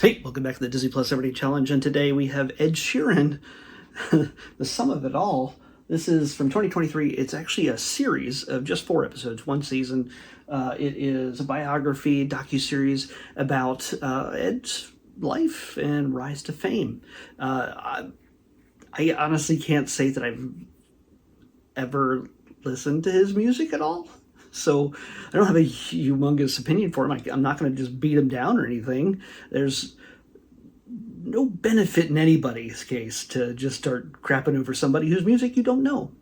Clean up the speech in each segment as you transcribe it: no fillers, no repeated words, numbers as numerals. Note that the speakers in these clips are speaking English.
Hey, welcome back to the Disney Plus Everyday Challenge, and today we have Ed Sheeran, the sum of it all. This is from 2023. It's actually a series of just 4 episodes, one season. It is a biography, docuseries about Ed's life and rise to fame. I honestly can't say that I've ever listened to his music at all. So I don't have a humongous opinion for him. I'm not going to just beat him down or anything. There's no benefit in anybody's case to just start crapping over somebody whose music you don't know.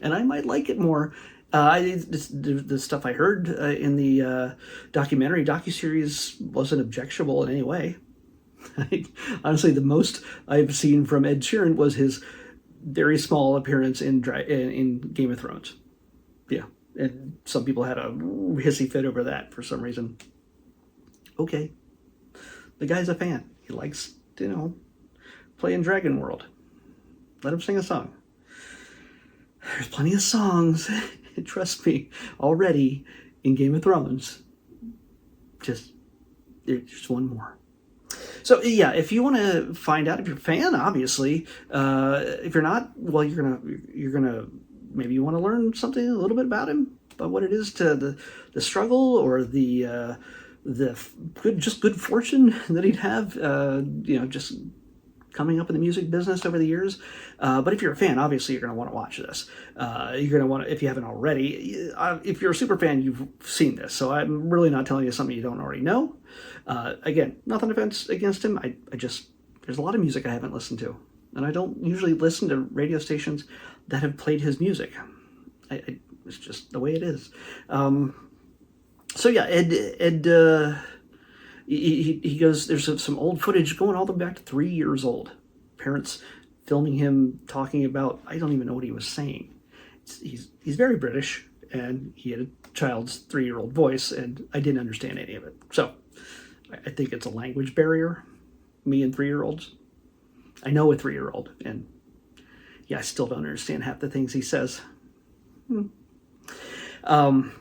And I might like it more. The stuff I heard in the docuseries wasn't objectionable in any way. Honestly, the most I've seen from Ed Sheeran was his very small appearance in Game of Thrones. Yeah, and some people had a hissy fit over that for some reason. Okay, the guy's a fan. He likes, play in Dragon World. Let him sing a song. There's plenty of songs, trust me, already in Game of Thrones. There's just one more. So yeah, if you want to find out, if you're a fan, obviously, if you're not, well, you're gonna maybe you want to learn something a little bit about him, about what it is to the struggle or the good fortune that he'd have, just coming up in the music business over the years. But if you're a fan, obviously you're going to want to watch this. You're going to want to, if you haven't already, if you're a super fan, you've seen this. So I'm really not telling you something you don't already know. Again, nothing against him. There's a lot of music I haven't listened to. And I don't usually listen to radio stations that have played his music. It's just the way it is. So yeah, Ed he goes, there's some old footage going all the way back to 3 years old. Parents filming him talking about, I don't even know what he was saying. He's very British, and he had a child's 3-year-old voice, and I didn't understand any of it. So I think it's a language barrier, me and 3-year-olds. I know a 3-year-old, and yeah, I still don't understand half the things he says.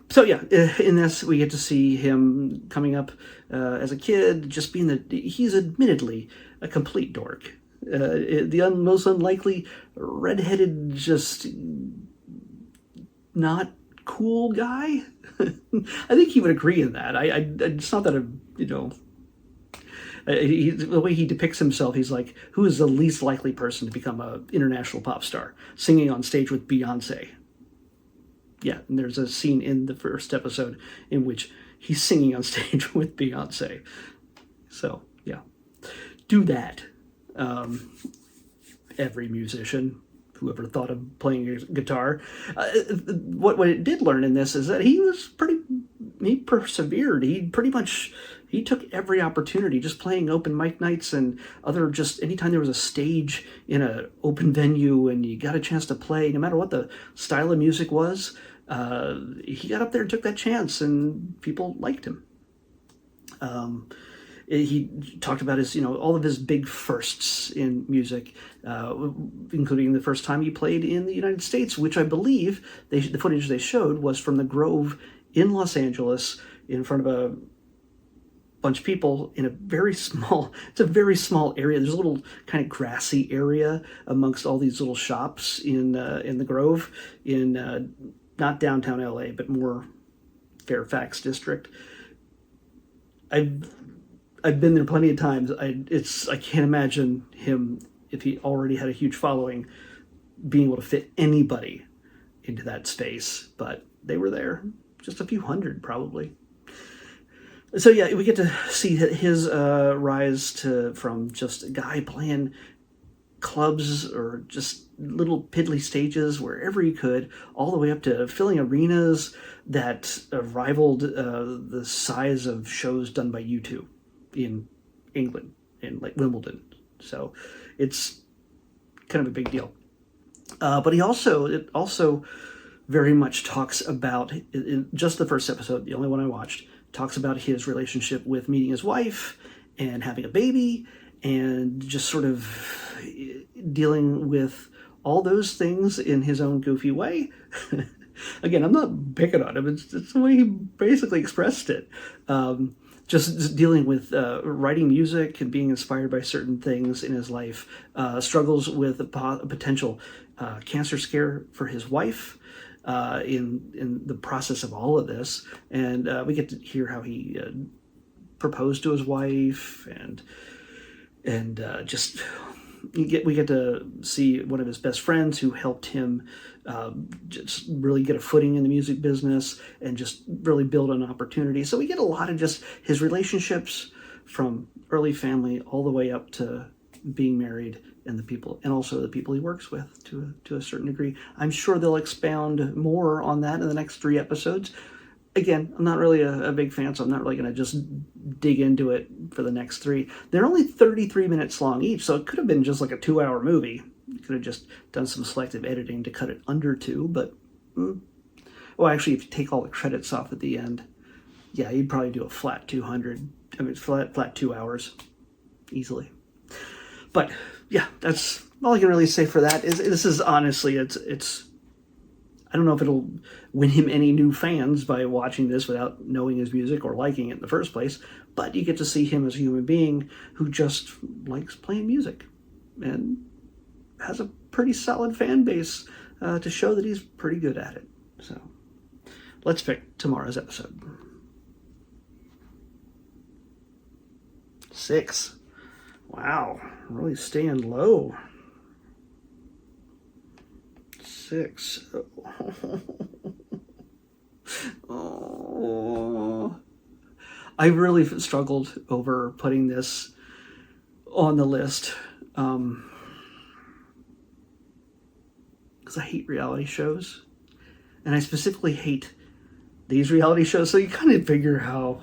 So yeah, in this we get to see him coming up as a kid, just being he's admittedly a complete dork. The most unlikely redheaded, just not cool guy. I think he would agree in that. It's not that the way he depicts himself, he's like, who is the least likely person to become an international pop star, singing on stage with Beyonce? Yeah, and there's a scene in the first episode in which he's singing on stage with Beyonce. So, yeah. Do that. Every musician, whoever thought of playing a guitar. What it did learn in this is that he persevered. He took every opportunity, just playing open mic nights and just anytime there was a stage in an open venue and you got a chance to play, no matter what the style of music was, he got up there and took that chance, and people liked him. He talked about all of his big firsts in music, including the first time he played in the United States, which I believe the footage they showed was from the Grove in Los Angeles in front of a bunch of people in it's a very small area. There's a little kind of grassy area amongst all these little shops in the Grove in not downtown LA, but more Fairfax district. I've been there plenty of times. I can't imagine him, if he already had a huge following, being able to fit anybody into that space. But they were there, just a few hundred probably. So yeah, we get to see his rise from just a guy playing clubs or just little piddly stages wherever he could, all the way up to filling arenas that rivaled the size of shows done by U2 in England, in like Wimbledon. So it's kind of a big deal. But it also very much talks about, in just the first episode, the only one I watched, talks about his relationship with meeting his wife and having a baby and just sort of dealing with all those things in his own goofy way. Again, I'm not picking on him. It's the way he basically expressed it. just dealing with writing music and being inspired by certain things in his life, struggles with a potential cancer scare for his wife in the process of all of this. And we get to hear how he proposed to his wife, and just we get to see one of his best friends who helped him just really get a footing in the music business and just really build an opportunity. So we get a lot of just his relationships from early family all the way up to being married, and the people, and also the people he works with to a certain degree. I'm sure they'll expound more on that in the next 3 episodes. Again, I'm not really a big fan, so I'm not really going to just dig into it for the next 3. They're only 33 minutes long each, so it could have been just like a 2-hour movie. You could have just done some selective editing to cut it under 2, but... Well, actually, if you take all the credits off at the end, yeah, you'd probably do a flat 200. I mean, flat 2 hours. Easily. But, yeah, that's all I can really say for that. This is honestly, it's... I don't know if it'll win him any new fans by watching this without knowing his music or liking it in the first place, but you get to see him as a human being who just likes playing music and has a pretty solid fan base to show that he's pretty good at it. So let's pick tomorrow's episode. 6. Wow, really staying low. 6. Oh. I really struggled over putting this on the list because I hate reality shows, and I specifically hate these reality shows. So you kind of figure how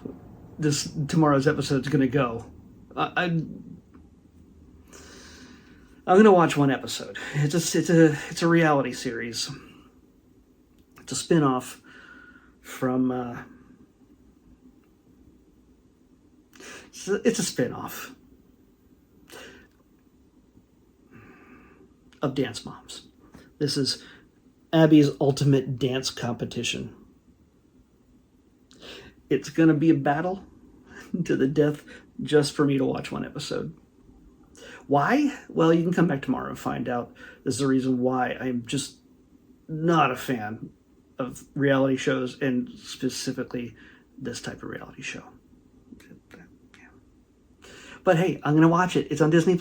tomorrow's episode is going to go. I'm going to watch one episode. It's a reality series. It's a spin-off from... it's a spin-off of Dance Moms. This is Abby's Ultimate Dance Competition. It's going to be a battle to the death just for me to watch one episode. Why? Well, you can come back tomorrow and find out. This is the reason why I'm just not a fan of reality shows, and specifically this type of reality show. But hey, I'm going to watch it. It's on Disney+.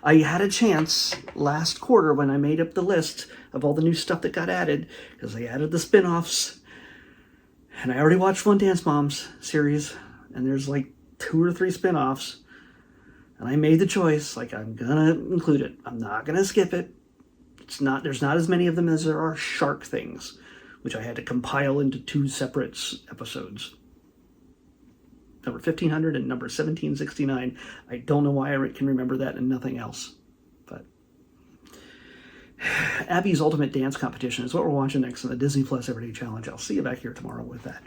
I had a chance last quarter when I made up the list of all the new stuff that got added, because they added the spin-offs. And I already watched one Dance Moms series, and there's like 2 or 3 spin-offs. And I made the choice, like, I'm gonna include it. I'm not gonna skip it. There's not as many of them as there are shark things, which I had to compile into 2 separate episodes. Number 1500 and number 1769. I don't know why I can remember that and nothing else. But Abby's Ultimate Dance Competition is what we're watching next on the Disney Plus Everyday Challenge. I'll see you back here tomorrow with that.